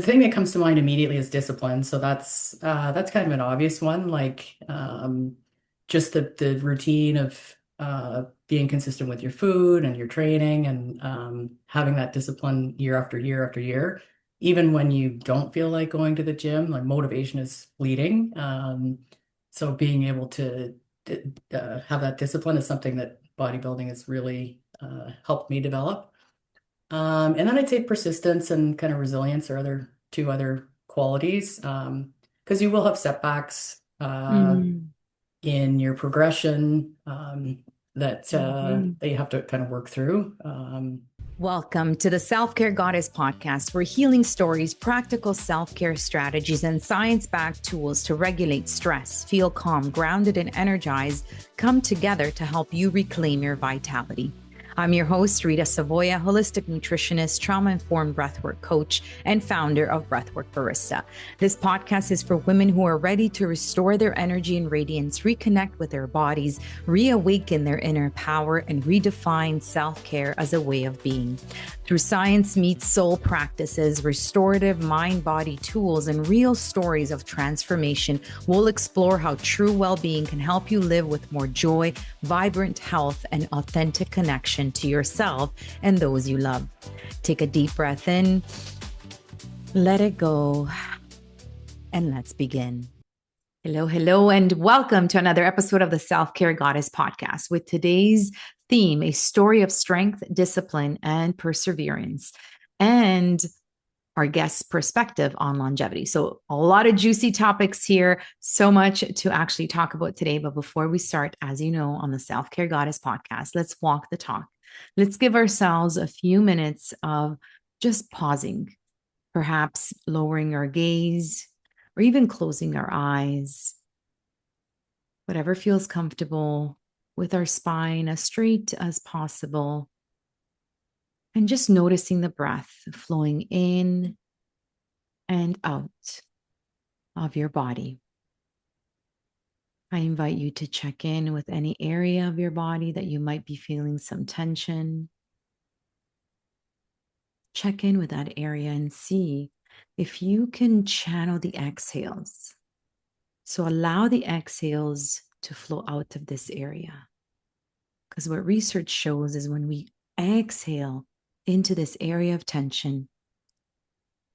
The thing that comes to mind immediately is discipline. So that's kind of an obvious one, like just the routine of being consistent with your food and your training and having that discipline year after year after year. Even when you don't feel like going to the gym, like motivation is fleeting. So being able to have that discipline is something that bodybuilding has really helped me develop. And then I'd say persistence and kind of resilience are two other qualities. Because you will have setbacks Mm-hmm. in your progression Mm-hmm. that you have to kind of work through. Welcome to the Self Care Goddess podcast, where healing stories, practical self care strategies, and science backed tools to regulate stress, feel calm, grounded, and energized come together to help you reclaim your vitality. I'm your host, Rita Savoya, holistic nutritionist, trauma informed breathwork coach, and founder of Breathwork Barista. This podcast is for women who are ready to restore their energy and radiance, reconnect with their bodies, reawaken their inner power, and redefine self care as a way of being. Through science meets soul practices, restorative mind body tools, and real stories of transformation, we'll explore how true well being can help you live with more joy, vibrant health, and authentic connection to yourself and those you love. Take a deep breath in, let it go, and let's begin. Hello, hello, and welcome to another episode of the Self Care Goddess podcast with today's theme, a story of strength, discipline, and perseverance, and our guest's perspective on longevity. So, a lot of juicy topics here, so much to actually talk about today. But before we start, as you know, on the Self Care Goddess podcast, let's walk the talk. Let's give ourselves a few minutes of just pausing, perhaps lowering our gaze or even closing our eyes, whatever feels comfortable, with our spine as straight as possible. And just noticing the breath flowing in and out of your body. I invite you to check in with any area of your body that you might be feeling some tension. Check in with that area and see if you can channel the exhales. So allow the exhales to flow out of this area. Because what research shows is when we exhale into this area of tension,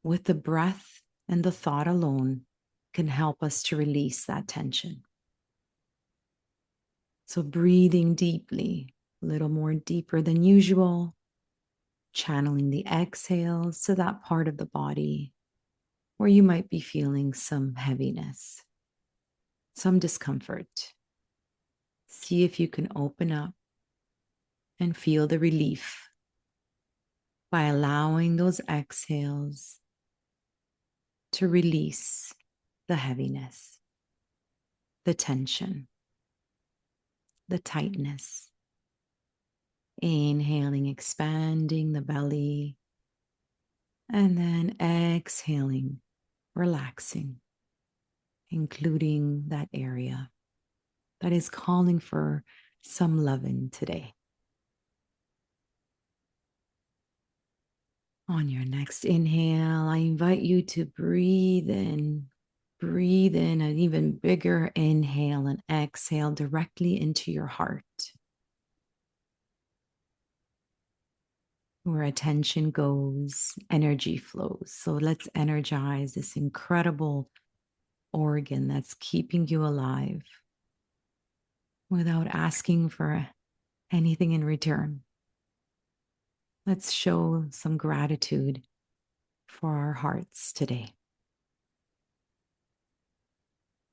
with the breath and the thought alone, can help us to release that tension. So breathing deeply, a little more deeper than usual, channeling the exhales to that part of the body where you might be feeling some heaviness, some discomfort. See if you can open up and feel the relief by allowing those exhales to release the heaviness, the tension, the tightness. Inhaling, expanding the belly, and then exhaling, relaxing, including that area that is calling for some loving today. On your next inhale, I invite you to breathe in an even bigger inhale and exhale directly into your heart, where attention goes, energy flows. So let's energize this incredible organ that's keeping you alive without asking for anything in return. Let's show some gratitude for our hearts today.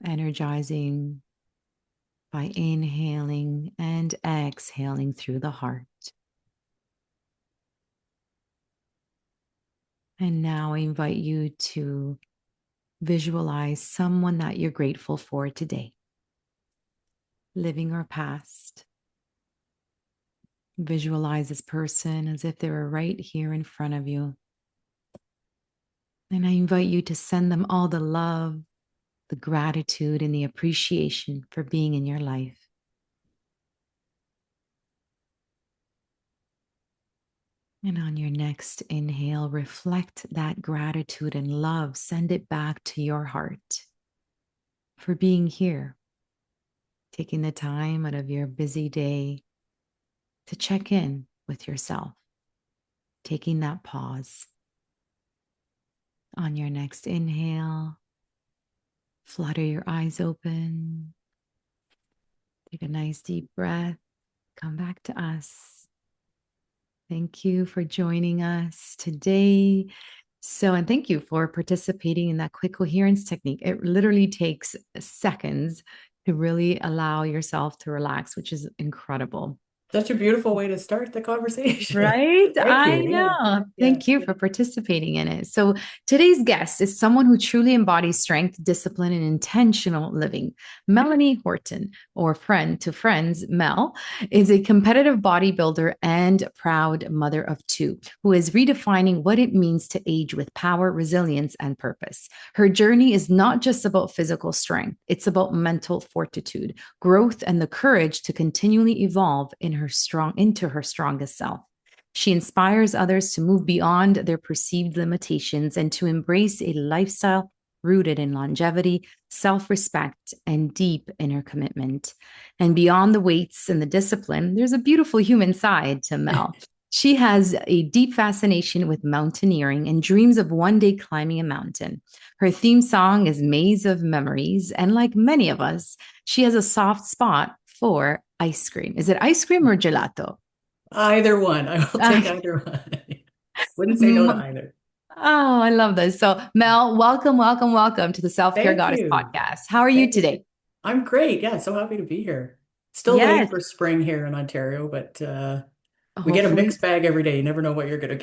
Energizing by inhaling and exhaling through the heart. And now I invite you to visualize someone that you're grateful for today, living or past. Visualize this person as if they were right here in front of you. And I invite you to send them all the love, the gratitude, and the appreciation for being in your life. And on your next inhale, reflect that gratitude and love. Send it back to your heart for being here, taking the time out of your busy day to check in with yourself, taking that pause. On your next inhale, flutter your eyes open. Take a nice deep breath. Come back to us. Thank you for joining us today. And thank you for participating in that quick coherence technique. It literally takes seconds to really allow yourself to relax, which is incredible. Such a beautiful way to start the conversation. Right? Thank I you. Yeah. know. Yeah. Thank you for participating in it. So, today's guest is someone who truly embodies strength, discipline, and intentional living. Melanie Horton, or friend to friends, Mel, is a competitive bodybuilder and proud mother of two who is redefining what it means to age with power, resilience, and purpose. Her journey is not just about physical strength, it's about mental fortitude, growth, and the courage to continually evolve into her strongest self. She inspires others to move beyond their perceived limitations and to embrace a lifestyle rooted in longevity, self respect, and deep inner commitment. And beyond the weights and the discipline, there's a beautiful human side to Mel. She has a deep fascination with mountaineering and dreams of one day climbing a mountain. Her theme song is Maze of Memories. And like many of us, she has a soft spot for ice cream. Is it ice cream or gelato? Either one. I will take either one. Wouldn't say no to either. Oh, I love this. So, Mel, welcome, welcome, welcome to the Self Care Thank Goddess you. podcast. How are you Thank you. today? I'm great. Yeah, so happy to be here. Still waiting Yes, for spring here in Ontario, but we get a hopefully. mixed bag every day. You never know what you're gonna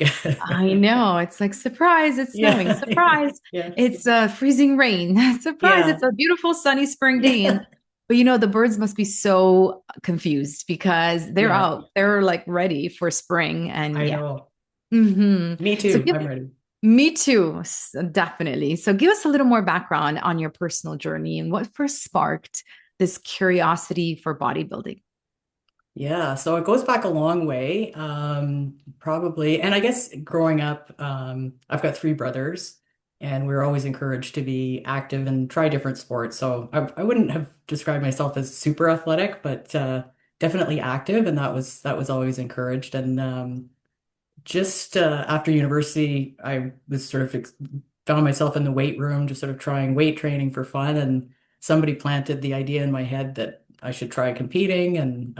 I get. know. It's like, surprise, it's snowing. Yeah. Surprise, Yeah. it's freezing rain. Surprise, Yeah. it's a beautiful sunny spring day. Yeah. But the birds must be so confused because they're Yeah. out, they're like ready for spring. And I yeah. know. hmm Me So, too. I'm ready. me too, definitely. So, give us a little more background on your personal journey and what first sparked this curiosity for bodybuilding. Yeah, so it goes back a long way, probably. And I guess growing up, I've got three brothers, and we were always encouraged to be active and try different sports. So I wouldn't have described myself as super athletic, but definitely active, and that was always encouraged. And just after university, I was sort of found myself in the weight room, just sort of trying weight training for fun. And somebody planted the idea in my head that I should try competing, and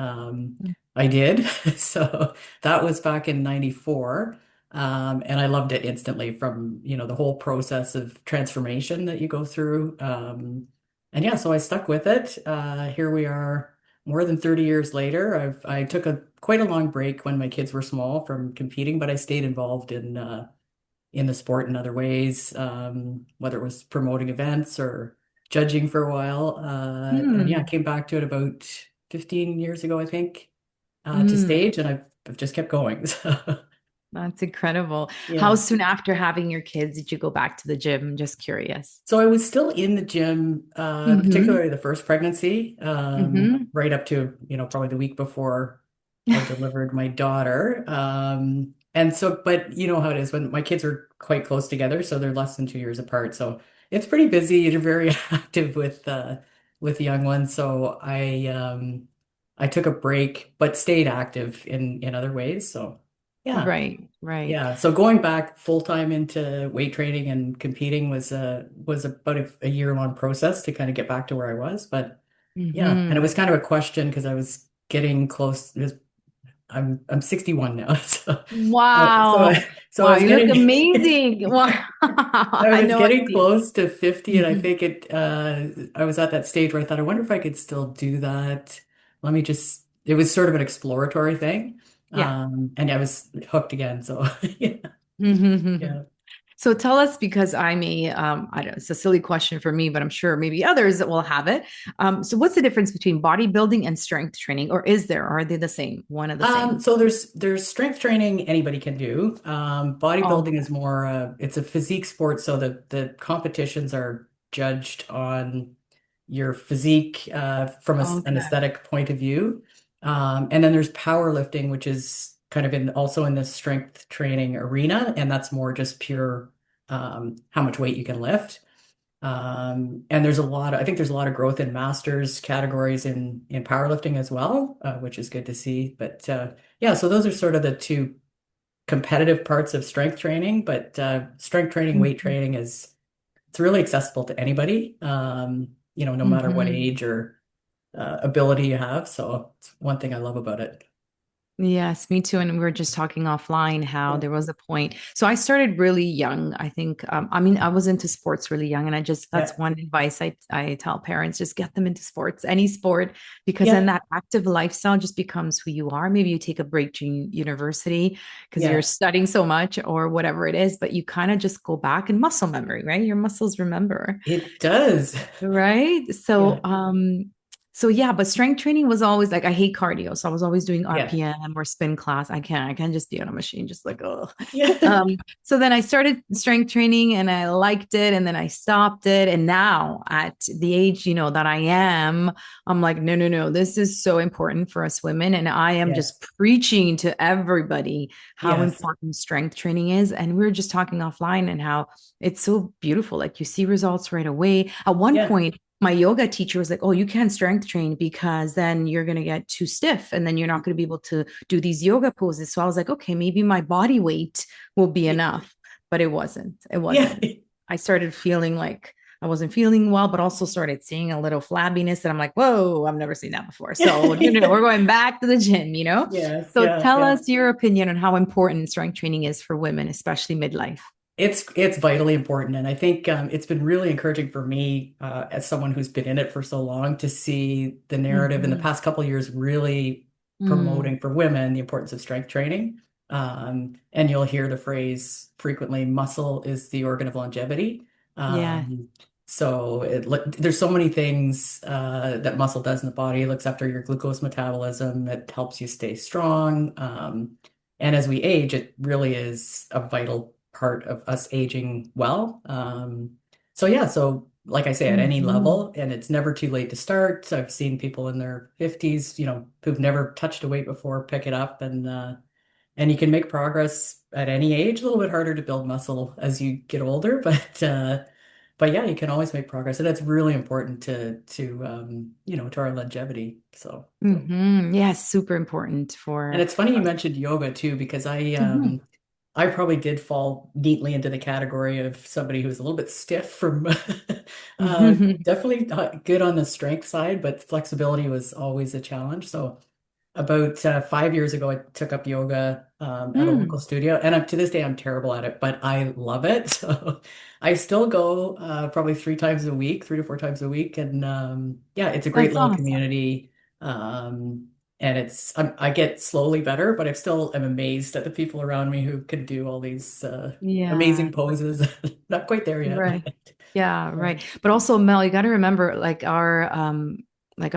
I did. So that was back in '94. And I loved it instantly from, the whole process of transformation that you go through. And yeah, so I stuck with it. Here we are more than 30 years later. I took a quite a long break when my kids were small from competing, but I stayed involved in the sport in other ways, whether it was promoting events or judging for a while. And yeah, I Hmm. came back to it about 15 years ago, I think, to Mm, stage, and I've just kept going. So that's incredible. How yeah. soon after having your kids did you go back to the gym? I'm just curious. So I was still in the gym, Mm-hmm. particularly the first pregnancy, Mm-hmm. right up to, probably the week before I delivered my daughter. And so, but you know how it is when my kids are quite close together, so they're less than 2 years apart. So it's pretty busy. You're very active with the young ones. So I took a break, but stayed active in other ways. So yeah. Right, right. Yeah, so going back full time into weight training and competing was about a year-long process to kind of get back to where I was. But yeah, and it Mm-hmm. was kind of a question because I was getting close. I'm 61 now, so Wow. so I Wow, was you look getting amazing. Wow. I I was know I getting see. close to 50, and I Mm-hmm. think I was at that stage where I thought, I wonder if I could still do that. It was sort of an exploratory thing. Yeah. And I was hooked again. So yeah, Mm-hmm. yeah. So tell us, because I don't, it's a silly question for me, but I'm sure maybe others that will have it. So what's the difference between bodybuilding and strength training, or is there? Are they the same? One of the same? So there's strength training anybody can do. Oh, Bodybuilding is more it's a physique sport, so the competitions are judged on your physique from an okay. aesthetic point of view. And then there's powerlifting, which is kind of in also in the strength training arena, and that's more just pure how much weight you can lift. And there's a lot of, I think there's a lot of growth in masters categories in powerlifting as well, which is good to see. But yeah, so those are sort of the two competitive parts of strength training. But strength training, weight Mhm. training is it's really accessible to anybody, no matter what Mhm. age or ability you have. So it's one thing I love about it. Yes, me too. And we were just talking offline how Yeah, there was a point. So I started really young. I think, I mean, I was into sports really young. And that's yeah, one advice I tell parents, just get them into sports, any sport, because then yeah, that active lifestyle just becomes who you are. Maybe you take a break during university because you're yeah. studying so much or whatever it is, but you kind of just go back and muscle memory, right? Your muscles remember. It does. Right. Yeah, So yeah, but strength training was always like I hate cardio. So I was always doing yeah, RPM or spin class. I can't just be on a machine, just like, oh. yeah, So then I started strength training and I liked it and then I stopped it. And now at the age, that I am, I'm like, no, no, no, this is so important for us women. And I am yes, just preaching to everybody how yes, important strength training is. And we were just talking offline and how it's so beautiful. Like you see results right away. At one yeah, point, my yoga teacher was like, "Oh, you can't strength train because then you're going to get too stiff and then you're not going to be able to do these yoga poses." So I was like, "Okay, maybe my body weight will be enough." But it wasn't. It yeah, wasn't. I started feeling like I wasn't feeling well, but also started seeing a little flabbiness. And I'm like, whoa, I've never seen that before. So, we're going back to the gym. yes, So yeah, tell yeah. us your opinion on how important strength training is for women, especially midlife. It's vitally important, and I think it's been really encouraging for me as someone who's been in it for so long to see the narrative in the Mhm. past couple of years really Mm. promoting for women the importance of strength training. And you'll hear the phrase frequently, muscle is the organ of longevity. Yeah. So there's so many things that muscle does in the body. It looks after your glucose metabolism. It helps you stay strong. And as we age, it really is a vital part of us aging well. So yeah, so like I say, at any Mhm. level, and it's never too late to start. I've seen people in their 50s, who've never touched a weight before, pick it up and you can make progress at any age. A little bit harder to build muscle as you get older, but yeah, you can always make progress, and it's really important to our longevity. So. Yeah, super important And for it's funny you us. mentioned yoga too, because Mhm. I probably did fall neatly into the category of somebody who's a little bit stiff from definitely good on the strength side, but flexibility was always a challenge. So about 5 years ago, I took up yoga at a local Mm, studio, and to this day, I'm terrible at it, but I love it. So I still go probably 3 times a week, 3 to 4 times a week, and yeah, it's a great that's little awesome. community. And I get slowly better, but I still am amazed at the people around me who can do all these Yeah, amazing poses. Not quite there yet, right. but Yeah, yeah. right. But also, Mel, you got to remember, like our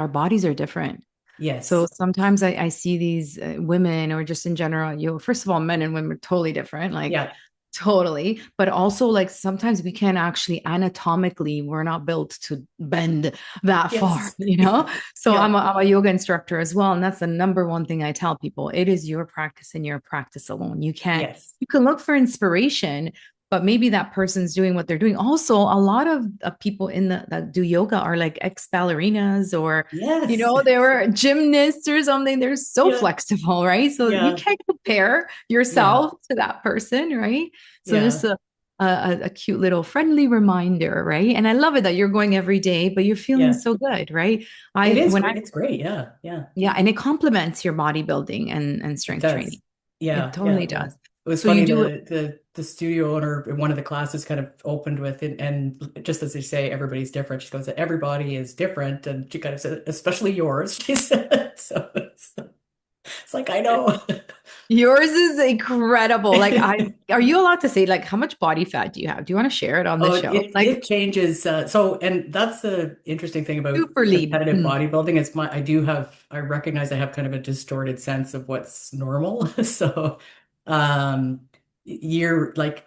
bodies are different. So Yes, sometimes I see these women, or just in general, first of all, men and women are totally different, like yeah, totally. But also, like sometimes we can actually anatomically, we're not built to bend that far, yes, So yeah, I'm a yoga instructor as well, and that's the number one thing I tell people. It is your practice and your practice alone. yes, You can look for inspiration, but maybe that person's doing what they're doing. Also, a lot of people that do yoga are like ex ballerinas or yes, they were gymnasts or something. They're so yeah, flexible, right? So you yeah, can't compare yeah, yourself to that person, right? So just yeah. a cute little friendly reminder, right? And I love it that you're going every day, but you're feeling Yeah. so good, right? It I is when great. I It's great. Yeah. Yeah. Yeah, and it complements your bodybuilding and It strength training. does. It Yeah. Yeah. totally Yeah. does. It was So you funny. do it. The studio owner in one of the classes kind of opened with it, and just as they say, everybody's different. She goes, everybody is different, and she kind of said, especially yours. She said, so it's like I know. Yours is incredible. Like are you allowed to say like how much body fat do you have? Do you want to share it on the Oh, show? it Like changes. And that's the interesting thing about super lean. competitive Hmm. bodybuilding is I recognize I have kind of a distorted sense of what's normal. So, you're like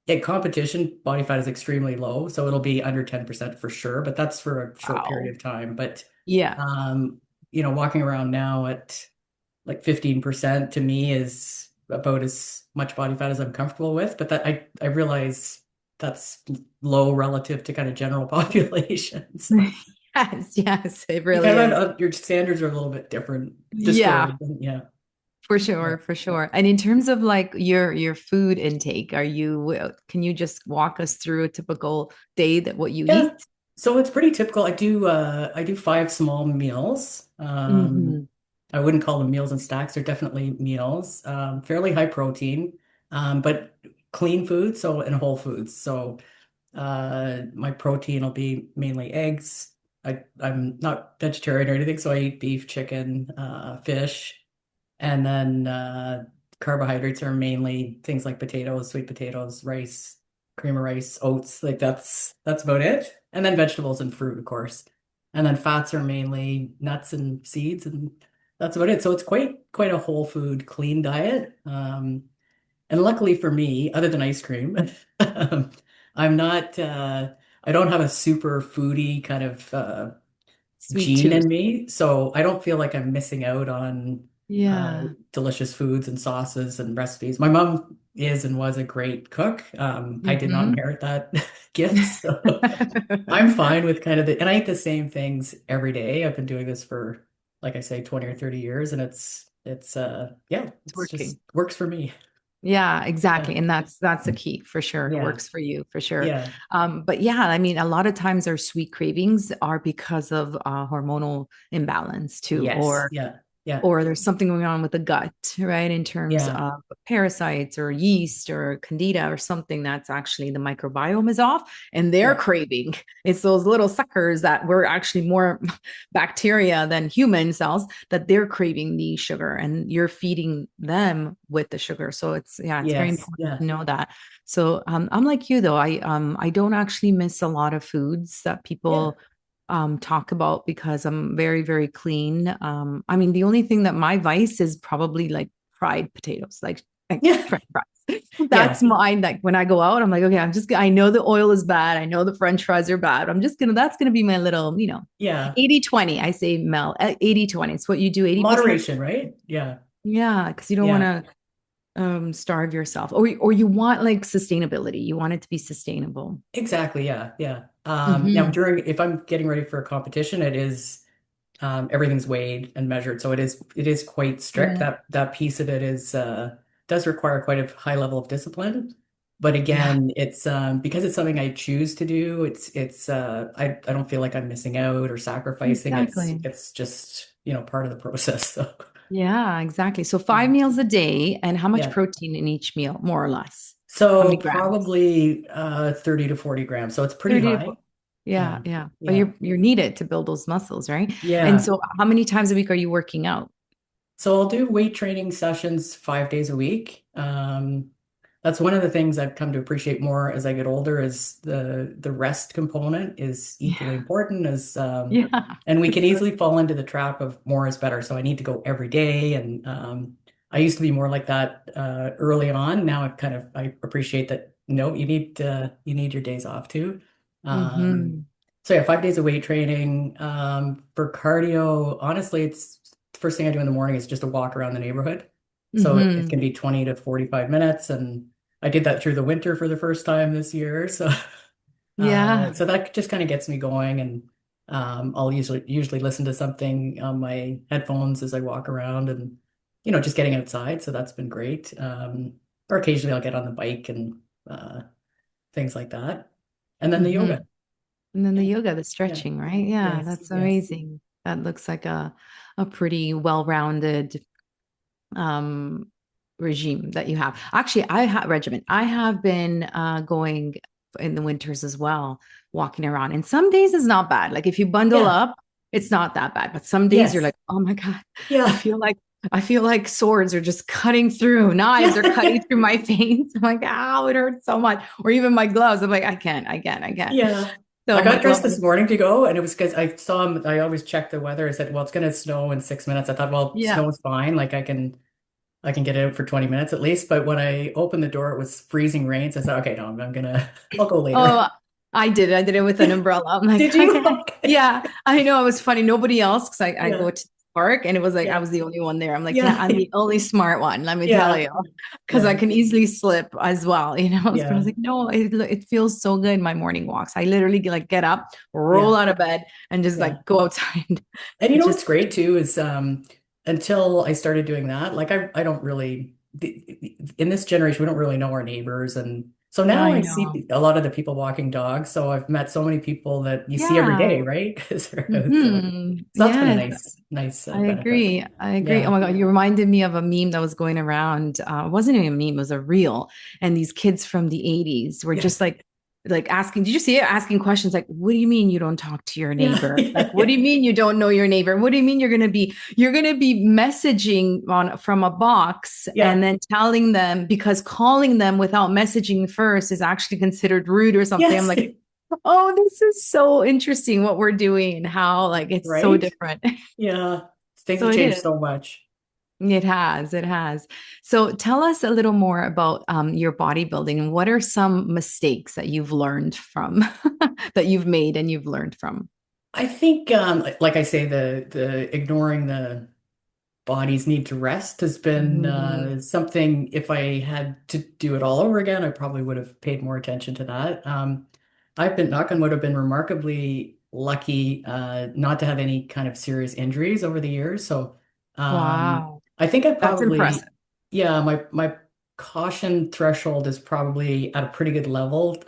at competition, body fat is extremely low, so it'll be under 10% for sure, but that's for a short period Wow. of time. But, Yeah. walking around now at like 15% to me is about as much body fat as I'm comfortable with. But that I realize that's low relative to kind of general population. So Yes, yes, it you really kind of is. your standards are a little bit different, Yeah, disparate. Yeah. for Yeah. sure, for sure. And in terms of like your food intake, are you can you just walk us through a typical day that what you Yeah. eat? So it's pretty typical. I do five small meals. Hmm. I wouldn't call them meals and stacks. They're definitely meals. Fairly high protein, but clean food, so and whole foods. So my protein will be mainly eggs. I'm not vegetarian or anything, so I eat beef, chicken, fish. And then carbohydrates are mainly things like potatoes, sweet potatoes, rice, cream of rice, oats. Like that's about it. And then vegetables and fruit, of course. And then fats are mainly nuts and seeds, and that's about it. So it's quite a whole food, clean diet. And luckily for me, other than ice cream, um, I'm not. I don't have a super foodie kind of Sweet gene tooth. in me, so I don't feel like I'm missing out on Yeah. delicious foods and sauces and recipes. My mom is and was a great cook. I did not Hmm. inherit that gift, so I'm fine with kind of and I eat the same things every day. I've been doing this for, like I say, 20 or 30 years, and yeah, It's it's just working. works for me. Yeah, Yeah, exactly. And that's the key for sure. It yeah, works for you for sure. yeah. But yeah, I mean, a lot of times our sweet cravings are because of hormonal imbalance too, Yes, yeah, yeah, or there's something going on with the gut, right? In terms yeah, of parasites or yeast or candida or something that's actually the microbiome is off and they're yeah, craving. It's those little suckers that were actually more bacteria than human cells that they're craving the sugar and you're feeding them with the sugar. So it's very yes, important yeah, to know that. So I'm like you though. I don't actually miss a lot of foods that yeah, people talk about because I'm very, very clean. I mean, the only thing that my vice is probably like fried potatoes, like yeah, French fries. yeah, That's mine. Like when I go out, I'm like, okay, I know the oil is bad. I know the French fries are bad. That's going to be my little, yeah. 80/20. I say, Mel, 80/20. It's what you do 80%. Moderation, right? Yeah, Yeah. Cause you don't want yeah. to starve yourself or you want like sustainability. You want it to be sustainable. Exactly. Yeah. Yeah. Now Hmm. if I'm getting ready for a competition, it is, everything's weighed and measured. So it is quite strict. Yeah. That piece of it does require quite a high level of discipline. But Yeah. again, it's, because it's something I choose to do. I don't feel like I'm missing out or sacrificing. Exactly. It's just, part of the process. So Yeah, exactly. So yeah. 5 meals a day, and how much Yeah. protein in each meal, more or less? How So many grams? probably 30 to 40 grams. So it's pretty 30 to high. 40. Yeah, Yeah. yeah. But Yeah. you're needed to build those muscles, right? And Yeah. so how many times a week are you working out? So I'll do weight training sessions 5 days a week. That's one of the things I've come to appreciate more as I get older is the rest component is equally Yeah. important as, Yeah. and we can It's so easily fall into the trap of more is better. So I need to go every day. And I used to be more like that early on. Now I appreciate that no, you need your days off too. Um, hmm. so yeah, 5 days of weight training. For cardio, honestly, it's the first thing I do in the morning is just a walk around the neighborhood. So it Hmm. can be 20 to 45 minutes. And I did that through the winter for the first time this year. So, Yeah. so that just kind of gets me going. And I'll usually listen to something on my headphones as I walk around and, just getting outside. So that's been great. Or occasionally I'll get on the bike and things like that. And then the Hmm. yoga. And then the Yeah. yoga, the Yeah. stretching, right? Yeah, Yes. that's Yes. amazing. That looks like a pretty well-rounded um regime that you have. Actually, I have regimen. I have been going in the winters as well, walking around. And some days is not bad. Like if you bundle Yeah. up, it's not that bad. But some days you're Yes. like, oh my God, I Yeah. feel like I feel like swords are just cutting through, knives are cutting Yeah. through my veins. I'm like, ow, it hurts so much. Or even my gloves. I'm like, I can't. Yeah. So I I'm got like, dressed well, this morning to go, and it was because I saw him. I always check the weather. I said, "Well, it's going to snow in 6 minutes." I thought, "Well, yeah. snow is fine. Like I can get out for 20 minutes at least." But when I opened the door, it was freezing rain. So I said, "Okay, no, I'll go later." Oh, I did. I did it with an umbrella. I'm like, Did you? okay. Okay. Yeah, I know it was funny. Nobody else, because I go Yeah. to park, and it was like I Yeah. was the only one there. I'm like, yeah, Yeah. I'm the only smart one, let me tell Yeah. you, because I Yeah. can easily slip as well, you know. But I was Yeah. like, no, it feels so good. My morning walks, I literally like get up, roll Yeah. out of bed, and just Yeah. like go outside. And you It's know just what's great too is until I started doing that, like I don't really in this generation we don't really know our neighbors, and so now I I know. see a lot of the people walking dogs. So I've met so many people that you see every day, Yeah. right? 'Cause they're out. So that's been a Yes, nice I benefit. agree. I agree. Oh Yeah. my God, you reminded me of a meme that was going around. It wasn't even a meme, it was a reel. And these kids from the 80s were Yeah. just like asking, did you see it? Asking questions like, what do you mean you don't talk to your Yeah. neighbor? Like, what do you mean you don't know your neighbor? What do you mean you're gonna be messaging on from a box and Yeah. then telling them because calling them without messaging first is actually considered rude or something. I'm Yes. like, oh, this is so interesting what we're doing and how like it's so Right? different. Yeah. Things So have it changed is. so much. It has. It has. So tell us a little more about your bodybuilding and what are some mistakes that you've learned from that you've made and you've learned from? I think like I say, the ignoring the bodies need to rest has been Mhm. something. If I had to do it all over again, I probably would have paid more attention to that. I've been, knock on wood, have been remarkably lucky not to have any kind of serious injuries over the years. So Wow, I think I that's impressive. probably, yeah, my caution threshold is probably at a pretty good level,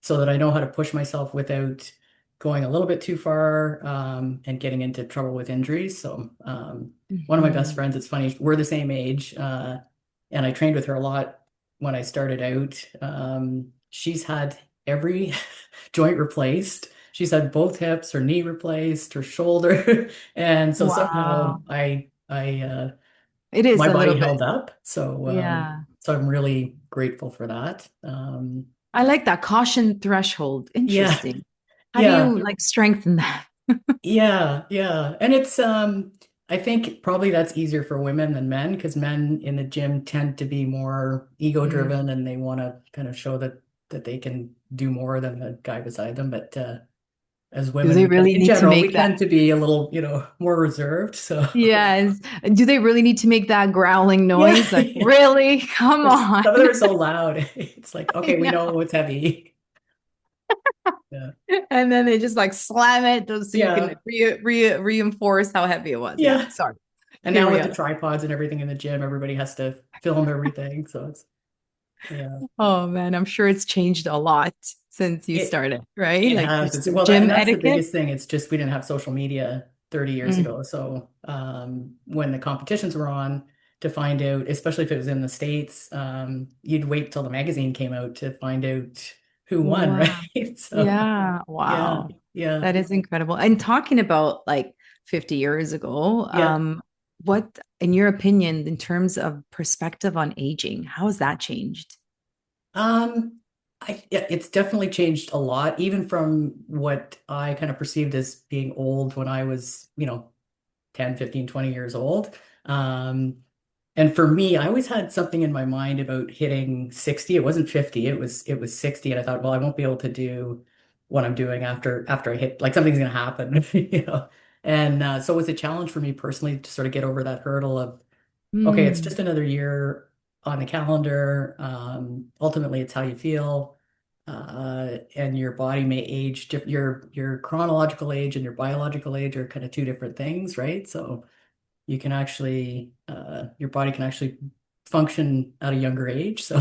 so that I know how to push myself without going a little bit too far and getting into trouble with injuries. So one of my best Mhm. friends, it's funny, we're the same age, and I trained with her a lot when I started out. She's had every joint replaced. She's had both hips, her knee replaced, her shoulder, and so somehow Wow. It is my a little body bit. held up. So Yeah. so I'm really grateful for that. I like that caution threshold. Yeah, Interesting. How do yeah. you like strengthen that? Yeah. And it's I think probably that's easier for women than men because men in the gym tend to be more ego Mm. driven and they want to kind of show that they can do more than the guy beside them. But as Do women, they we tend, really in need to general, we make that? tend to be a little, more reserved. So Yes. Do they really need to make that growling yeah, noise? Like, really? Come on. some of them are so loud. It's like, I okay, we know. know it's heavy. Yeah. And then they just like slam it so you can Yeah. reinforce how heavy it was. Yeah, Yeah. sorry. And now Carry with the on. tripods and everything in the gym, everybody has to film everything. So it's, yeah. Oh man, I'm sure it's changed a lot since you It started, right? it Like has. just It's the well that gym and that's the etiquette. biggest thing. It's just we didn't have social media 30 years Mm. ago. So when the competitions were on to find out, especially if it was in the States, you'd wait till the magazine came out to find out who won, Wow. right? So Yeah. yeah, Wow. yeah, That is incredible. And talking about like 50 years ago, yeah. what, in your opinion, in terms of perspective on aging, how has that changed? Yeah, it's definitely changed a lot, even from what I kind of perceived as being old when I was, 10, 15, 20 years old. Um, And for me, I always had something in my mind about hitting 60. It wasn't 50, it was 60. And I thought, well, I won't be able to do what I'm doing after I hit, like something's gonna happen, And so it was a challenge for me personally to sort of get over that hurdle of, okay, it's Hmm. just another year on the calendar. Ultimately, it's how you feel. And your body may age, your chronological age and your biological age are kind of two different things, right? So you can actually your body can actually function at a younger age. So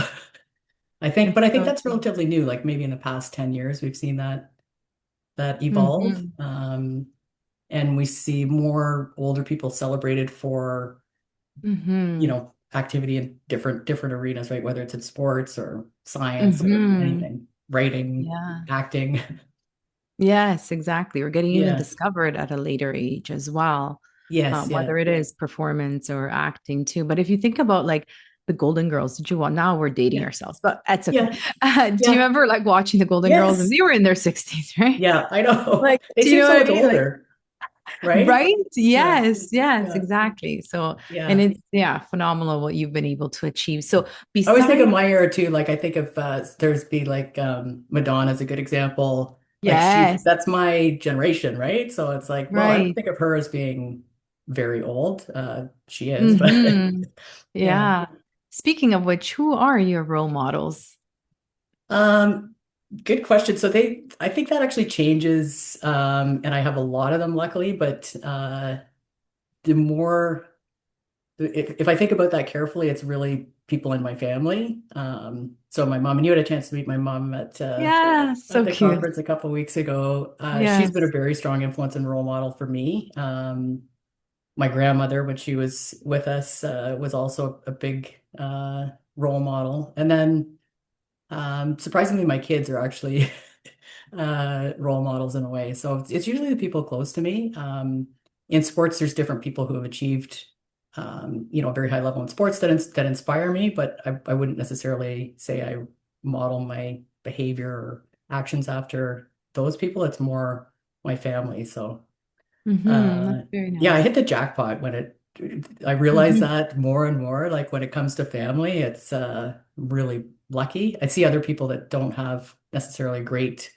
but It's I think so that's true. relatively new. Like maybe in the past 10 years, we've seen that evolve. Hmm. And we see more older people celebrated for, Hmm. activity in different arenas, right? Whether it's in sports or science or Hmm. anything, writing, Yeah. acting. Yes, exactly. We're getting even Yeah. discovered at a later age as well, Yes, yeah. whether it is performance or acting too. But if you think about like the Golden Girls, did you want now we're dating Yeah. ourselves, but that's okay. Yeah. Do you Yeah. remember like watching the Golden Girls and Yes. they were in their 60s, right? Yeah, I know. Like, They do you seem know so what I much mean? Like, older, right? right? Yeah. Yes, yes, Yeah. exactly. So, and Yeah. it's yeah, phenomenal what you've been able to achieve. So, I always think of besides, my era too. Like I think of there's be like Madonna's a good example. Like yes, that's my generation, right? So it's like, well, I don't right. think of her as being very old. She is, but Hmm. yeah. Yeah. Speaking of which, who are your role models? Um, Good question. So I think that actually changes, and I have a lot of them luckily, but the more, if I think about that carefully, it's really people in my family. So my mom, and you had a chance to meet my mom Yeah, at so the cute. conference a couple weeks ago. She's been a Yes. very strong influence and role model for me. My grandmother, when she was with us, was also a big role model. And then surprisingly, my kids are actually role models in a way. So it's usually the people close to me. In sports, there's different people who have achieved, a very high level in sports that inspire me, but I wouldn't necessarily say I model my behavior or actions after those people. It's more my family. So. That's very Yeah, I nice. hit the jackpot I realize Hmm. that more and more, like when it comes to family, it's really lucky. I see other people that don't have necessarily a great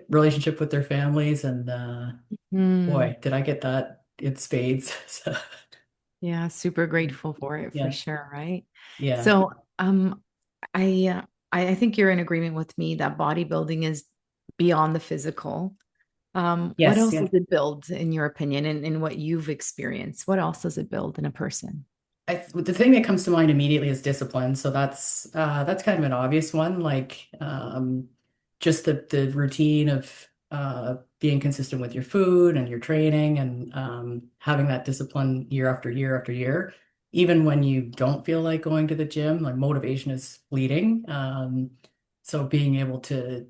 relationship with their families, and Hmm. boy, did I get that in spades. So, Yeah, super grateful for it for yeah, sure, right? yeah, So, I, I think you're in agreement with me that bodybuilding is beyond the physical. What yes, else does yeah. it build, in your opinion, and in what you've experienced? What else does it build in a person? The thing that comes to mind immediately is discipline. So that's kind of an obvious one, like just the routine of being consistent with your food and your training and having that discipline year after year after year, even when you don't feel like going to the gym. Like motivation is fleeting. So being able to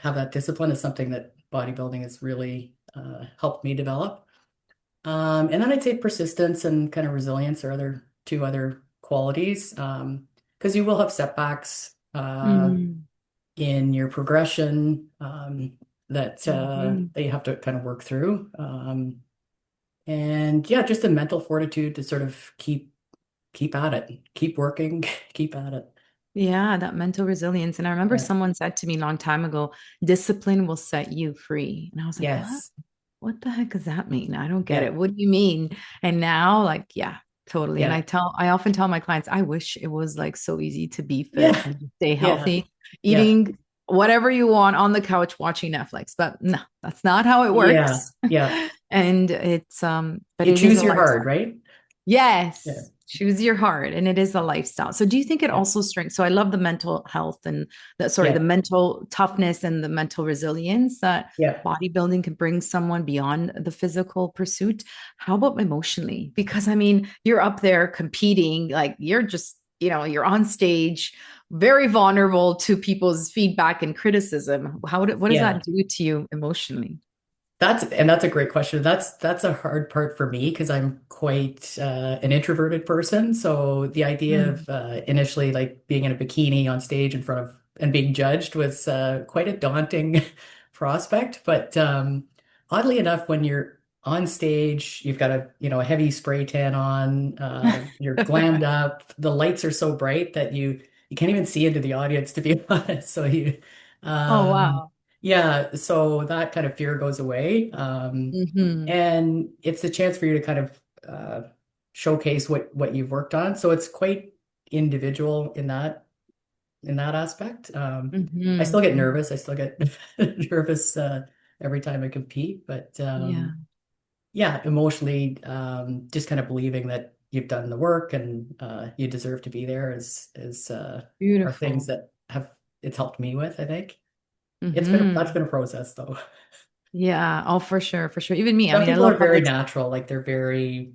have that discipline is something that bodybuilding has really helped me develop. And then I'd say persistence and kind of resilience are two other qualities. Because you will have setbacks Mm-hmm. in your progression Mm-hmm. that you have to kind of work through. And yeah, just the mental fortitude to sort of keep at it, keep working, keep at it. Yeah, that mental resilience. And I remember Yeah. someone said to me a long time ago, discipline will set you free. And I was like, what? Yes. What the heck does that mean? I don't get Yeah. it. What do you mean? And now, like, yeah, totally. And Yeah. I often tell my clients, I wish it was like so easy to be fit Yeah. and just stay Yeah. healthy, Yeah. eating whatever you want on the couch watching Netflix. But no, that's not how it Yeah. works. Yeah. And but You it is choose a your hard, lifestyle. right? Yeah. Yes, choose your heart, and it is a lifestyle. So, do you think it Yeah. also strengthens? So, I love the mental health and the Yeah. mental toughness and the mental resilience that Yeah. bodybuilding can bring someone beyond the physical pursuit. How about emotionally? Because I mean, you're up there competing, like you're just, you're on stage, very vulnerable to people's feedback and criticism. What does Yeah. that do to you emotionally? That's a great question. That's a hard part for me because I'm quite an introverted person. So the idea Mm. of initially like being in a bikini on stage in front of and being judged was quite a daunting prospect. But oddly enough, when you're on stage, you've got a heavy spray tan on, you're glammed up. The lights are so bright that you can't even see into the audience, to be honest. So Oh, um, wow. yeah, so that kind of fear goes away. Hmm. And it's a chance for you to kind of uh, showcase what you've worked on. So it's quite individual in that aspect. I still get Hmm. nervous. I still get nervous every time I compete, but Yeah. yeah, emotionally, just kind of believing that you've done the work and you deserve to be there is are things Beautiful. that have it's helped me with, I think. That's Hmm. been a process though. Yeah. Oh, for sure. For sure. Even me. I Some mean, I people love are very public. natural, like they're very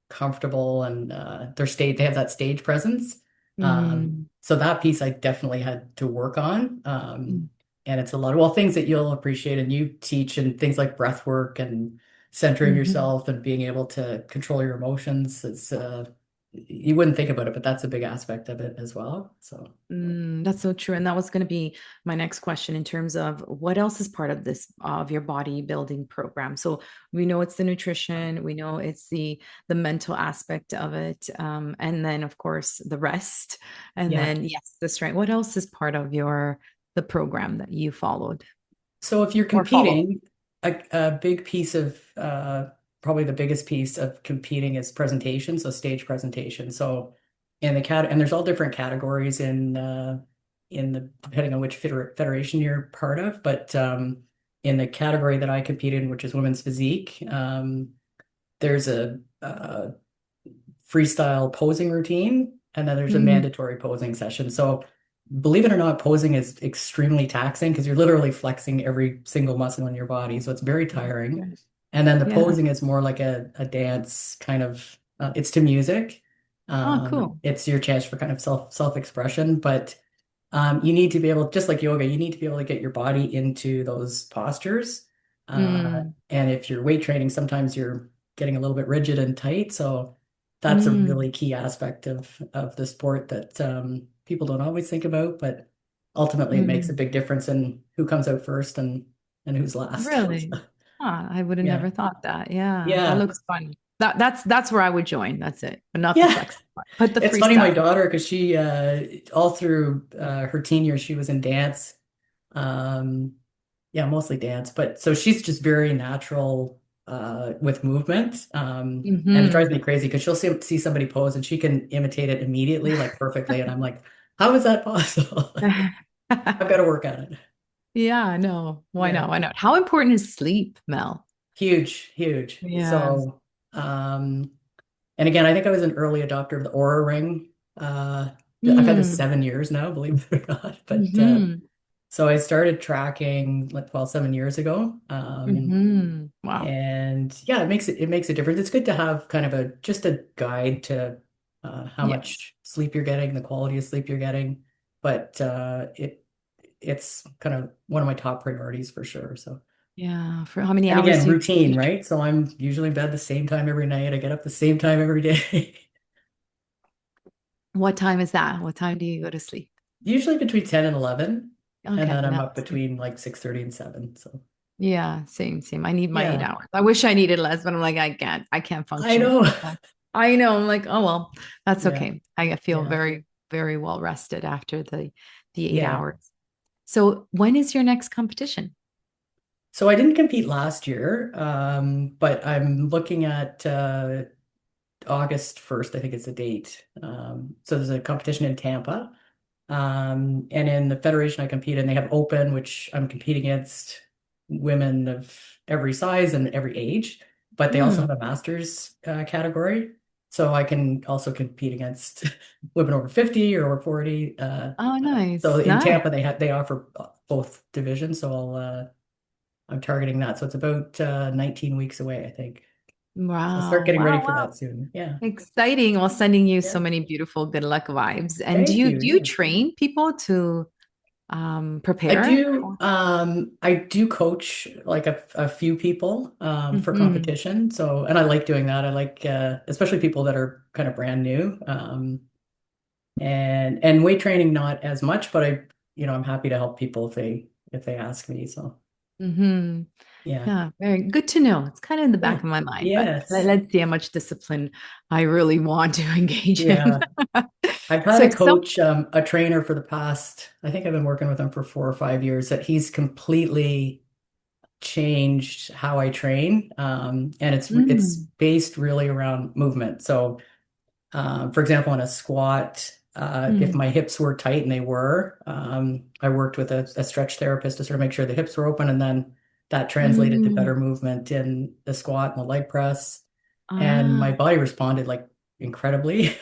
comfortable and they have that stage presence. Mm, So that piece I definitely had to work on. And it's a lot of things that you'll appreciate and you teach and things like breath work and centering mm-hmm. yourself and being able to control your emotions. It's you wouldn't think about it, but that's a big aspect of it as well. So That's so true. And that was going to be my next question in terms of what else is part of this of your bodybuilding program. So we know it's the nutrition, we know it's the mental aspect of it, and then of course the rest, and yeah. then yes, the strength. What else is part of the program that you followed So if you're or follow? competing, a big piece of probably the biggest piece of competing is presentation, so stage presentation. So and there's all different categories in the depending on which federation you're part of, but in the category that I compete in, which is women's physique, there's a freestyle posing routine, and then there's a Mm. mandatory posing session. So believe it or not, posing is extremely taxing because you're literally flexing every single muscle in your body. So it's very tiring. Yes. And then the Yeah. posing is more like a dance kind of, it's to music. Oh, cool. It's your chance for kind of self-expression, but you need to be able, just like yoga, you need to be able to get your body into those postures. Mm. And if you're weight training, sometimes you're getting a little bit rigid and tight. So that's a Mm. really key aspect of the sport that people don't always think about, but ultimately it makes a Mm. big difference in who comes out first and who's last. Really? Huh, I would have Yeah. never thought that. Yeah, that Yeah. looks fun. That's where I would join. That's it, but not the Yeah. flex part. But the It's funny, my freestyle. daughter, because she all through her teen years, she was in dance. Um, yeah, mostly dance, but so she's just very natural with movement. And it drives Hmm. me crazy because she'll see somebody pose and she can imitate it immediately, like perfectly. And I'm like, how is that possible? I've got to work on it. Yeah, no. Why Yeah. not? Why not? How important is sleep, Mel? Huge, huge. Yeah. So, and again, I think I was an early adopter of the Aura Ring. I've had this Mm. 7 years now, believe it or not. But Hmm. so I started tracking like, well, 7 years ago. Hmm. Wow. And yeah, it makes a difference. It's good to have kind of a just a guide to how Yes. much sleep you're getting, the quality of sleep you're getting. But it's kind of one of my top priorities for sure. So. Yeah. For how many And hours again, do you routine, sleep? right? So I'm usually in bed the same time every night. I get up the same time every day. What time is that? What time do you go to sleep? Usually between 10 and 11. And Okay, then I'm no. up between like 6:30 and 7. So Yeah, same, same. I need my eight yeah, hours. I wish I needed less, but I'm like, I can't I function if know. I don't. I know. I'm like, oh well, that's Yeah, okay. I feel yeah, very, very well rested after the eight yeah. hours. So when is your next competition? So I didn't compete last year, but I'm looking at August 1st, I think it's the date. So there's a competition in Tampa. And in the federation I compete in, they have open, which I'm competing against women of every size and every age, but they also Hmm. have a master's category. So I can also compete against women over 50 or over 40. Oh, So nice, in nice. Tampa, they offer both divisions. So I'm targeting that. So it's about 19 weeks away, I think. So I'll start Wow, getting ready wow, for wow. that soon. Yeah. Exciting. Well, sending you so Yeah. many beautiful good luck vibes. And do Thank you you. do you Yeah. train people to prepare? I do coach like a few people for Hmm. competition. So, and I like doing that. I like especially people that are kind of brand new. And weight training not as much, but I'm happy to help people if they ask me. So, Hmm. yeah. Yeah, very good to know. It's kind of in the back Yeah. of my mind, but Yes. let's see how much discipline I really want to engage in. Yeah. I've had So, a coach, a trainer for the past, I think I've been working with him for 4 or 5 years, that he's completely changed how I train. And it's mm, based really around movement. So, for example, in a squat, if mm, my hips were tight and they were, I worked with a stretch therapist to sort of make sure the hips were open, and then that translated to better mm, movement in the squat and the leg press. And my ah, body responded like incredibly.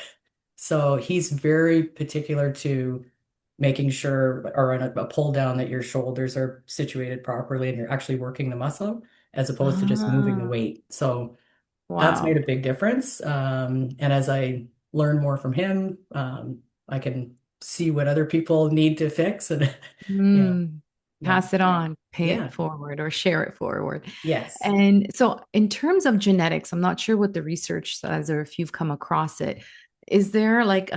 So he's very particular to making sure, or on a pull down, that your shoulders are situated properly and you're actually working the muscle as opposed to just moving the ah, weight. So that's made wow. a big difference. And as I learn more from him, I can see what other people need to fix. And yeah, Mm, yeah, pass it on, pay it yeah, forward, or share it forward. yes. And so, in terms of genetics, I'm not sure what the research says or if you've come across it. Is there like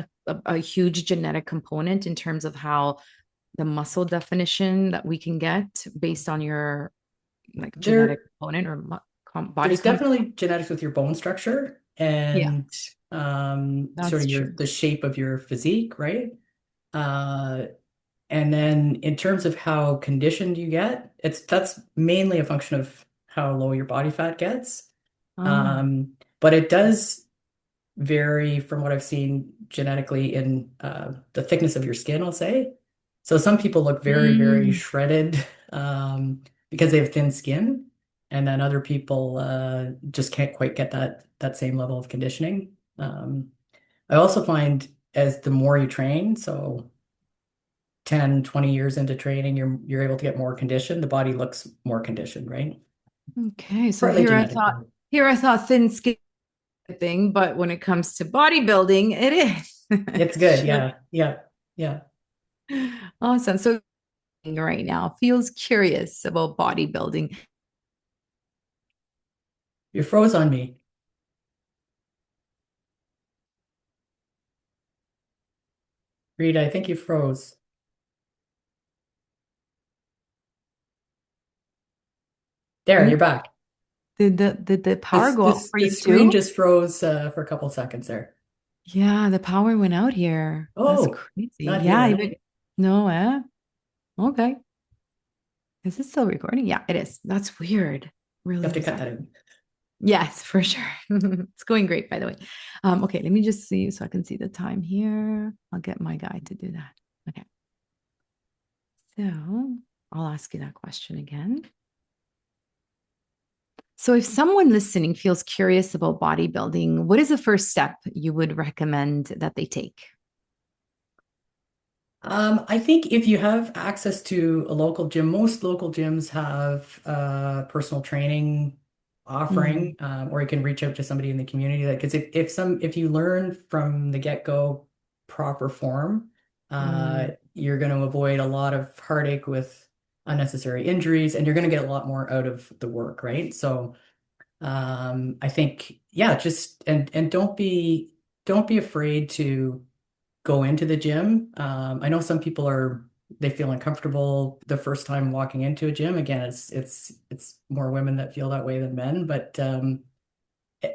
a huge genetic component in terms of how the muscle definition that we can get based on your like genetic There, component or body there's comp? definitely genetics with your bone structure Yeah, and sort that's of true. the shape of your physique, right? Uh, and then in terms of how conditioned you get, that's mainly a function of how low your body fat gets. Oh. But it does vary from what I've seen genetically in the thickness of your skin, I'll say. So some people look very, very Mm. shredded because they have thin skin, and then other people just can't quite get that same level of conditioning. I also find as the more you train, so 10, 20 years into training, you're able to get more conditioned. The body looks more conditioned, right? Okay, so Partly genetic, though. here I thought thin skin thing, but when it comes to bodybuilding, it is. It's good. Sure. Yeah. Yeah. Yeah. Awesome. So right now feels curious about bodybuilding. You froze on me. Rita, I think you froze. There, you're back. Did the power This go out this for the you screen too? just froze for a couple seconds there. Yeah, the power went out here. That's Oh, crazy. not Yeah, here. even no, okay. Is it still recording? Yeah, it is. That's weird. You Really have to cut bizarre. that in. Yes, for sure. It's going great, by the way. Okay, let me just see so I can see the time here. I'll get my guy to do that. Okay, so I'll ask you that question again. So, if someone listening feels curious about bodybuilding, what is the first step you would recommend that they take? I think if you have access to a local gym, most local gyms have personal training offering, Mm, or you can reach out to somebody in the community. That because if you learn from the get-go proper form, mm, you're going to avoid a lot of heartache with unnecessary injuries, and you're going to get a lot more out of the work, right? So I think yeah, just and don't be afraid to go into the gym. I know some people they feel uncomfortable the first time walking into a gym. Again, it's more women that feel that way than men, but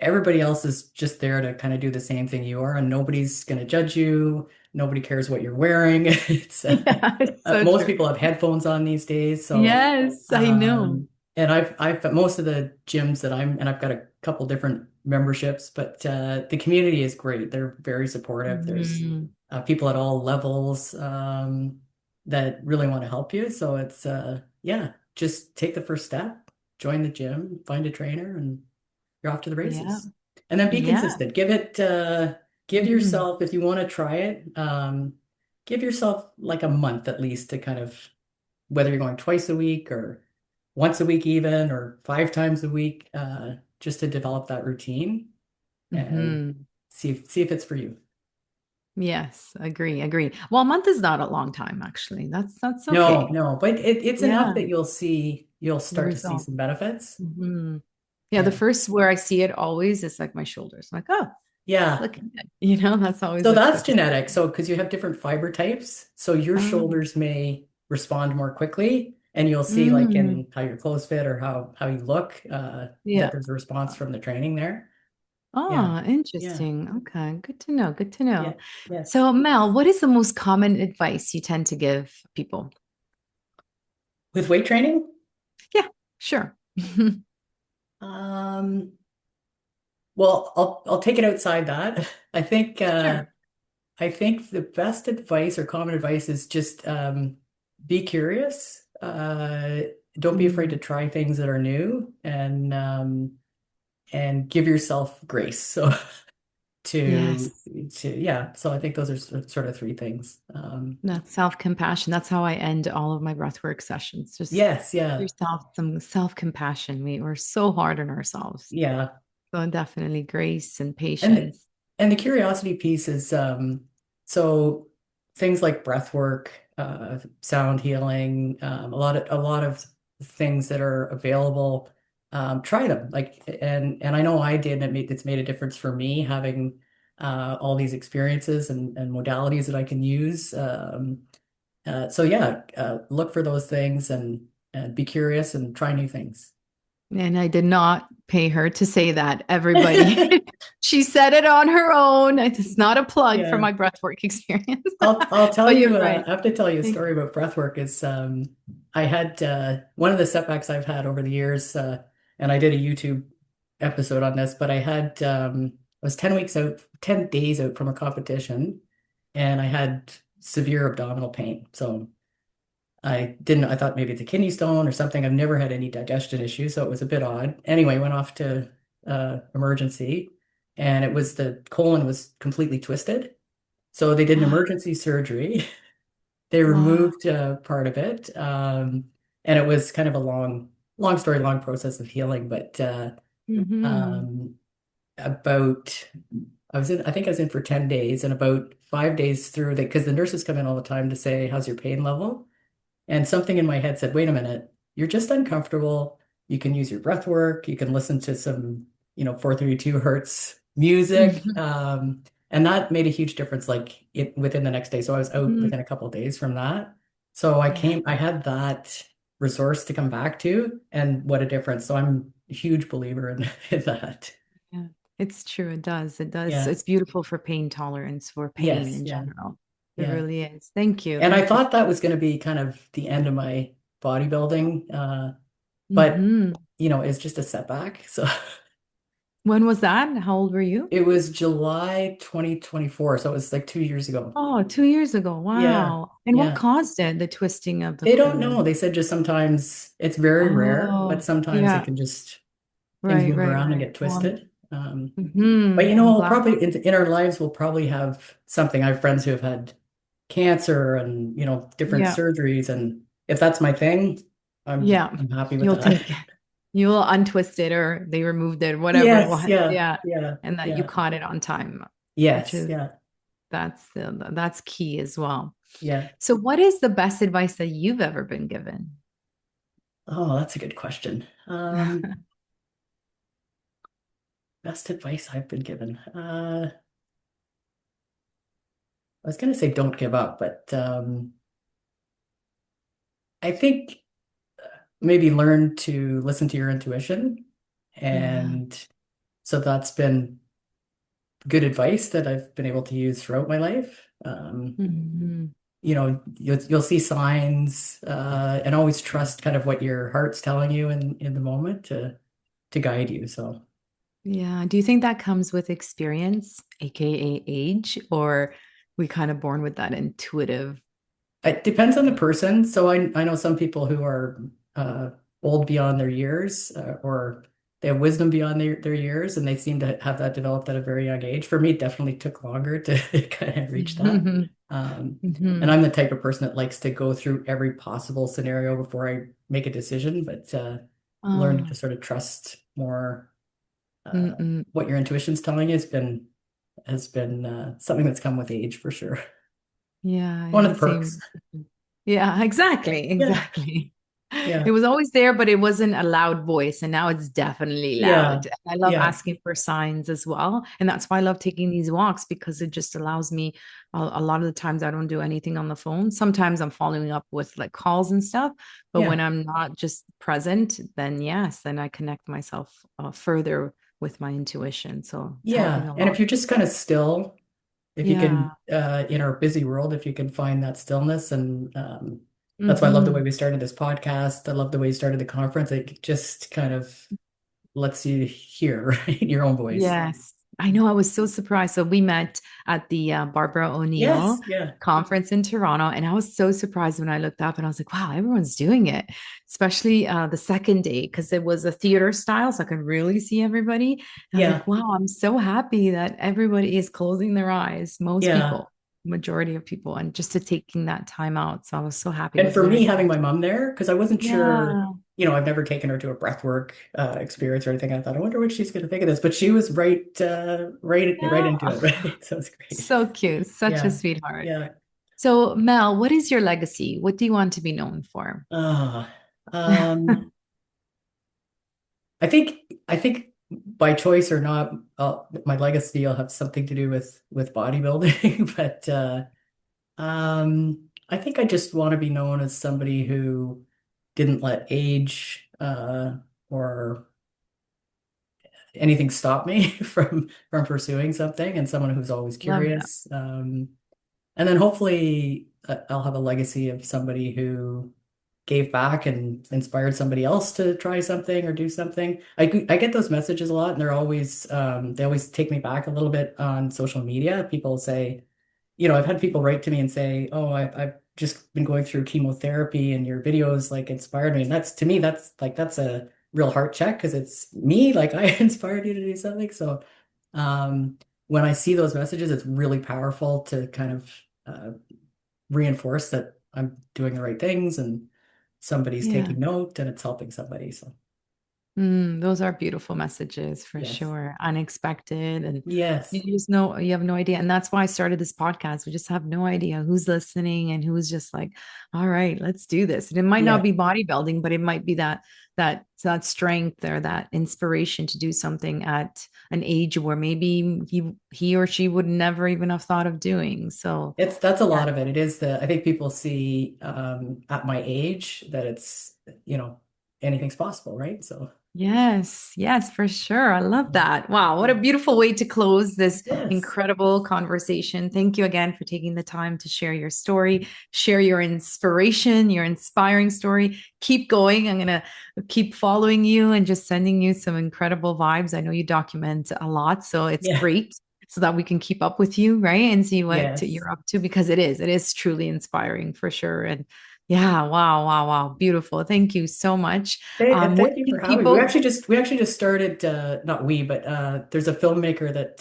everybody else is just there to kind of do the same thing you are, and nobody's going to judge you. Nobody cares what you're wearing. It's yeah, it's so most true. people have headphones on these days, so Yes, I know. and I've most of the gyms that and I've got a couple different memberships, but the community is great. They're very supportive. There's Mhm. people at all levels that really want to help you. So it's yeah, just take the first step, join the gym, find a trainer, and you're off to the Yeah, races. And then be yeah. consistent. Give Mhm. yourself, if you want to try it, give yourself like a month at least to kind of whether you're going twice a week or once a week even or 5 times a week, just to develop that routine and Mhm. see if it's for you. Yes, agree. Well, a month is not a long time, actually. That's No, okay. no, but it's enough Yeah, that you'll the start to see result. some benefits. Mhm. Yeah, the Yeah. first where I see it always is like my shoulders. I'm like, oh, it's Yeah. looking good. That's always So looks that's good. genetic. So because you have different fiber types, so your Oh, shoulders may respond more quickly, and you'll see like mm, in how your clothes fit or how you look, that yeah. there's a response from the training there. Yeah. Oh, Yeah. interesting. Okay, good to know. Good to know. Yeah. Yes. So, Mel, what is the most common advice you tend to give people? With weight training, Yeah, sure. um, well, I'll take it outside that. Sure. I think the best advice or common advice is just be curious. Don't be afraid to Mm, try things that are new and give yourself grace. So to yes. yeah, so I think those are sort of three things. That's self-compassion. That's how I end all of my breathwork sessions. Just Yes, yeah. yourself some self-compassion. We're so hard on ourselves. Yeah. So definitely grace and And patience. and the curiosity piece is so things like breath work, sound healing, a lot of things that are available. Try them. Like and I know I did, and it's made a difference for me having all these experiences and modalities that I can use. So yeah, look for those things and be curious and try new things. And I did not pay her to say that, everybody. She said it on her own. It's not a plug for Yeah. my breathwork experience. I'll tell But you're you, right. I have to tell you a Thank story about breath work is I had one of the setbacks I've had over the years, and I did a YouTube episode on this, but I was 10 weeks out, 10 days out from a competition, and I had severe abdominal pain. So I thought maybe it's a kidney stone or something. I've never had any digestion issues, so it was a bit odd. Anyway, went off to emergency, and it was the colon was completely twisted. So they did an emergency surgery. They Wow. removed part of it, and it was kind of a long story, long process of healing. But Mm-hmm. um, about I think I was in for 10 days, and about 5 days through the because the nurses come in all the time to say, how's your pain level? And something in my head said, wait a minute, you're just uncomfortable. You can use your breath work. You can listen to some, 432 hertz music. Mm-hmm. And that made a huge difference, like within the next day. So I was out within a couple of days from that. So Yeah. I had that resource to come back to, and what a difference. So I'm a huge believer in, in that. Yeah. It's true. It does. It does. Yeah. It's beautiful for pain tolerance, for pain Yes. in Yeah. general. It Yeah. really is. Thank you. And I Thank you. thought that was going to be kind of the end of my bodybuilding. But Mm-hmm. it's just a setback. So When was that? How old were you? it was July 2024. So it was like 2 years ago. Oh, 2 years ago. Yeah. Wow. And what Yeah. caused it? The twisting of the They don't know. colon. They said just sometimes it's very rare, but Oh, sometimes it yeah. can just things Right, move right, around and right. get Well, twisted. But I'm we'll glad. probably in our lives we'll probably have something. I have friends who have had cancer and different Yeah. surgeries, and if that's my thing, Yeah. I'm happy with You'll that. take it. You'll untwist it or they removed it, whatever it Yes, was. yeah, Yeah. yeah, And that you yeah. caught it on time, which Yes, is yeah, that's key as well. yeah. So what is the best advice that you've ever been given? Oh, that's a good question. Best advice I've been given. I was gonna say don't give up, but I think maybe learn to listen to your intuition. Yeah. And so that's been good advice that I've been able to use throughout my life. Mhm. You'll see signs, and always trust kind of what your heart's telling you in the moment to guide you. So Yeah. Do you think that comes with experience, aka age, or we kind of born with that intuitive? it depends on the person. So I know some people who are uh, old beyond their years, or they have wisdom beyond their years, and they seem to have that developed at a very young age. For me, it definitely took longer to kind of reach that. Hmm. Um, and Hmm. I'm the type of person that likes to go through every possible scenario before I make a decision, but learning to Oh, sort of trust more mm-mm. what your intuition's telling you has been something that's come with age for sure. Yeah, One of yeah, the perks. same. Yeah, exactly, Yeah, exactly. It yeah, was always there, but it wasn't a loud voice, and now it's definitely yeah, loud. I love yeah. asking for signs as well, and that's why I love taking these walks because it just allows me. A lot of the times, I don't do anything on the phone. Sometimes I'm following up with like calls and stuff, but when Yeah. I'm not just present, then yes, then I connect myself further with my intuition. So it's helping Yeah. a And if lot. you're just kind of still, if you Yeah. can, in our busy world, if you can find that stillness, and that's why I love the way Hmm. we started this podcast. I love the way you started the conference. It just kind of lets you hear, right, your own voice. Yes, I know. I was so surprised. So we met at the Barbara O'Neill Yes. Yeah. conference in Toronto, and I was so surprised when I looked up and I was like, "Wow, everyone's doing it!" Especially the second day because it was a theater style, so I could really see everybody. And I was like, Yeah. "Wow, I'm so happy that everybody is closing their eyes. Most Yeah. people, majority of people, and just to taking that time out." So I was so happy. It And was for me, very having cool. my mom there, because I wasn't sure, Yeah. I've never taken her to a breathwork experience or anything. I thought, I wonder what she's going to think of this. But she was right into it, Yeah. right? So it's great. So cute. Such a Yeah. sweetheart. Yeah. So, Mel, what is your legacy? What do you want to be known for? Ah, um, I think by choice or not, my legacy will have something to do with bodybuilding. But I think I just want to be known as somebody who didn't let age or anything stop me from pursuing something, and someone who's always Love that. curious. And then hopefully I'll have a legacy of somebody who gave back and inspired somebody else to try something or do something. I get those messages a lot, and they always take me back a little bit on social media. People say, I've had people write to me and say, "Oh, I've just been going through chemotherapy, and your videos like inspired me." And that's to me, that's a real heart check because it's me, like I inspired you to do something. So um, when I see those messages, it's really powerful to kind of reinforce that I'm doing the right things and somebody's Yeah. taking note and it's helping somebody. So Those are beautiful messages for yes, sure. Unexpected. And yes, you just know, you have no idea. And that's why I started this podcast. We just have no idea who's listening and who's just like, all right, let's do this. And it might not yeah. be bodybuilding, but it might be that strength or that inspiration to do something at an age where maybe he or she would never even have thought of doing. So That's a yeah. lot of it. It is I think people see at my age that it's, anything's possible, right? So Yes, yes, for sure. I love that. Wow, what a beautiful way to close this yes, incredible conversation. Thank you again for taking the time to share your story, share your inspiration, your inspiring story. Keep going. I'm going to keep following you and just sending you some incredible vibes. I know you document a lot, so it's yeah, great so that we can keep up with you, right? And see what yes. you're up to because it is truly inspiring for sure. And yeah, wow, wow, wow. Beautiful. Thank you so much. And Where thank you for can having me. people? We actually just started not we, but there's a filmmaker that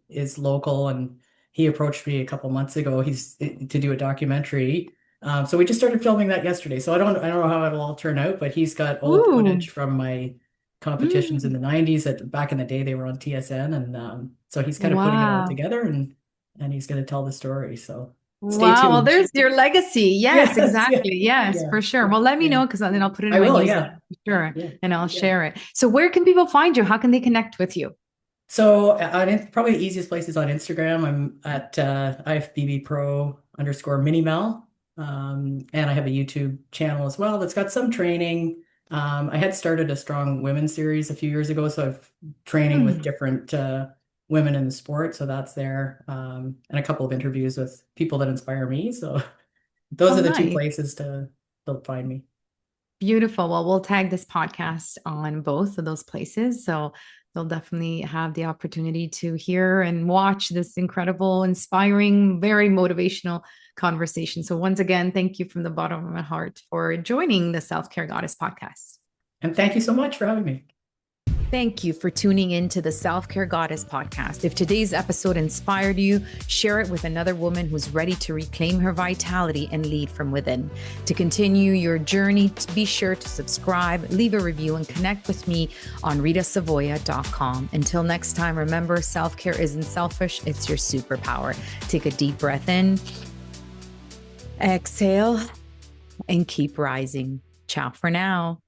is local and he approached me a couple months ago. He's to do a documentary. So we just started filming that yesterday. So I don't know how it'll all turn out, but he's got old Ooh. footage from my competitions in Mm. the 90s that back in the day they were on TSN and so he's kind of putting it all Wow. together and he's going to tell the story. So stay Wow. Well, tuned. there's your legacy. Yes, Yes, yeah, exactly. Yes, yeah, for sure. Well, let me yeah. know because then I'll put it in I my will, newsletter yeah. for sure Yeah. and I'll Yeah. share it. So, where can people find you? How can they connect with you? So probably the easiest place is on Instagram. I'm at IFBB Pro underscore Minimal. And I have a YouTube channel as well that's got some training. I had started a strong women series a few years ago, so I've training with Hmm. different women in the sport, so that's there. And a couple of interviews with people that inspire me. So those Oh, are the two nice. places to find me. Beautiful. Well, we'll tag this podcast on both of those places. So they'll definitely have the opportunity to hear and watch this incredible, inspiring, very motivational conversation. So, once again, thank you from the bottom of my heart for joining the Self Care Goddess podcast. And thank you so much for having me. Thank you for tuning in to the Self Care Goddess podcast. If today's episode inspired you, share it with another woman who's ready to reclaim her vitality and lead from within. To continue your journey, be sure to subscribe, leave a review, and connect with me on ritasavoya.com. Until next time, remember, self-care isn't selfish, it's your superpower. Take a deep breath in, exhale, and keep rising. Ciao for now.